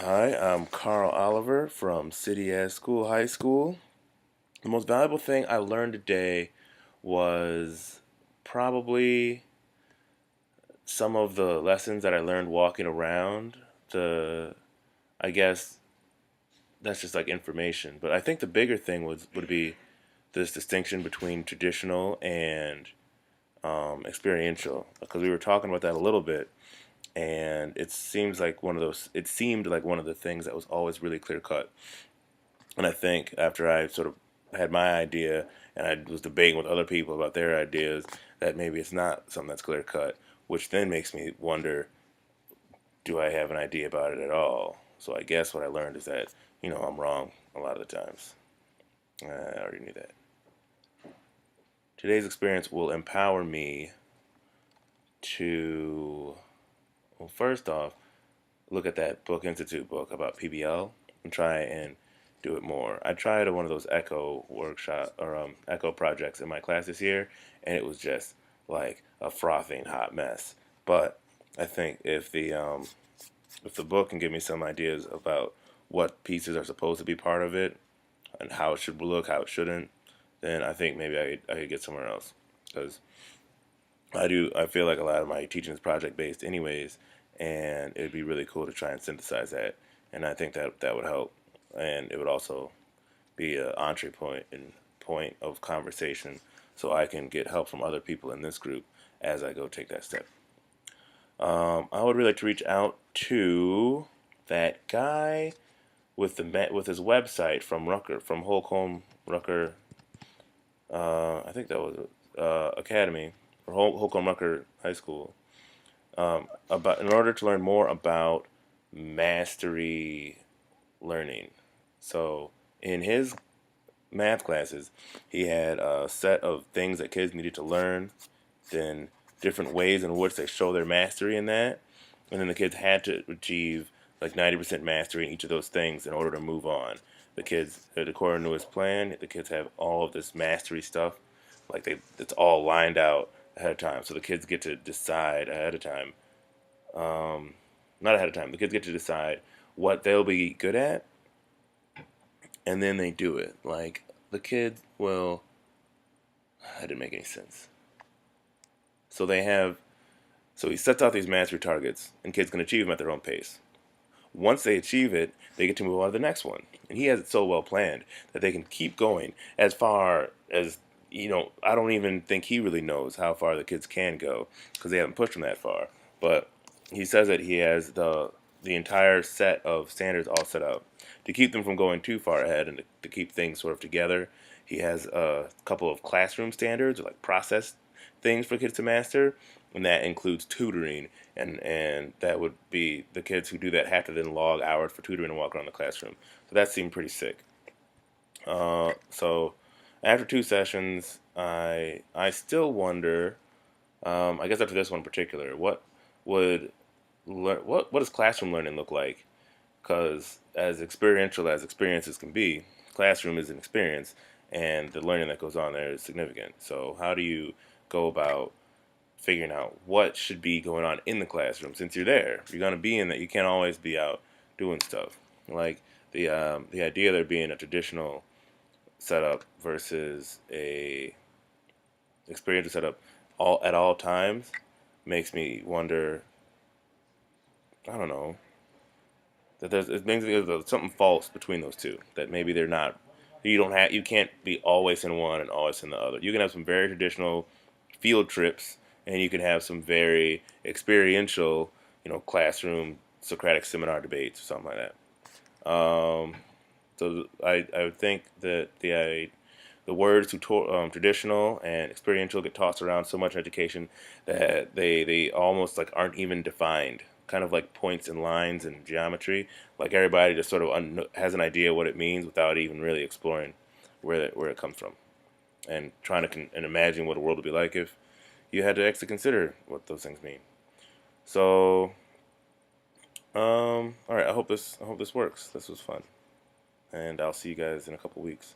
Hi, I'm Carl Oliver from City As School High School. The most valuable thing I learned today was probably some of the lessons that I learned walking around. The, I guess that's just like information, but I think the bigger thing would be this distinction between traditional and experiential, because we were talking about that a little bit, and it seems like one of those. It seemed like one of the things that was always really clear cut. And I think after I sort of had my idea and I was debating with other people about their ideas, that maybe it's not something that's clear cut, which then makes me wonder, do I have an idea about it at all? So I guess what I learned is that, I'm wrong a lot of the times. I already knew that. Today's experience will empower me to, well, first off, look at that Book Institute book about PBL and try and do it more. I tried one of those Echo workshop or Echo projects in my class this year, and it was just like a frothing hot mess. But I think if the book can give me some ideas about what pieces are supposed to be part of it and how it should look, how it shouldn't, then I think maybe I could get somewhere else, because I feel like a lot of my teaching is project based anyways, and it'd be really cool to try and synthesize that, and I think that would help, and it would also be an entree point and point of conversation, so I can get help from other people in this group as I go take that step. I would really like to reach out to that guy with with his website from Rucker, from Holcomb Rucker. I think that was Academy or Holcomb Rucker High School. About in order to learn more about mastery learning. So in his math classes, he had a set of things that kids needed to learn, then different ways in which they show their mastery in that, and then the kids had to achieve like 90% mastery in each of those things in order to move on. The kids, according to his plan, the kids have all of this mastery stuff, like it's all lined out ahead of time. So the kids get to decide ahead of time, not ahead of time. The kids get to decide what they'll be good at, and then they do it. Like the kids will. That didn't make any sense. So they have. So he sets out these mastery targets, and kids can achieve them at their own pace. Once they achieve it, they get to move on to the next one. And he has it so well planned that they can keep going as far as, I don't even think he really knows how far the kids can go because they haven't pushed them that far. But he says that he has the entire set of standards all set up to keep them from going too far ahead and to keep things sort of together. He has a couple of classroom standards, or like process things for kids to master, and that includes tutoring, and that would be the kids who do that have to then log hours for tutoring and walk around the classroom. So that seemed pretty sick. So after two sessions, I still wonder. I guess after this one in particular, would what does classroom learning look like? Because as experiential as experiences can be, classroom is an experience, and the learning that goes on there is significant. So how do you go about figuring out what should be going on in the classroom? Since you're there, you're gonna be in that. You can't always be out doing stuff. Like the idea of there being a traditional setup versus a experiential setup all at all times makes me wonder. I don't know, that it means there's something false between those two. That maybe they're not. You can't be always in one and always in the other. You can have some very traditional field trips, and you can have some very experiential, classroom Socratic seminar debates or something like that. So I would think that the words traditional and experiential get tossed around so much in education that they almost like aren't even defined, kind of like points and lines and geometry. Like everybody just sort of has an idea what it means without even really exploring where it comes from, and trying to and imagine what a world would be like if you had to actually consider what those things mean. So all right, I hope this works. This was fun, and I'll see you guys in a couple weeks.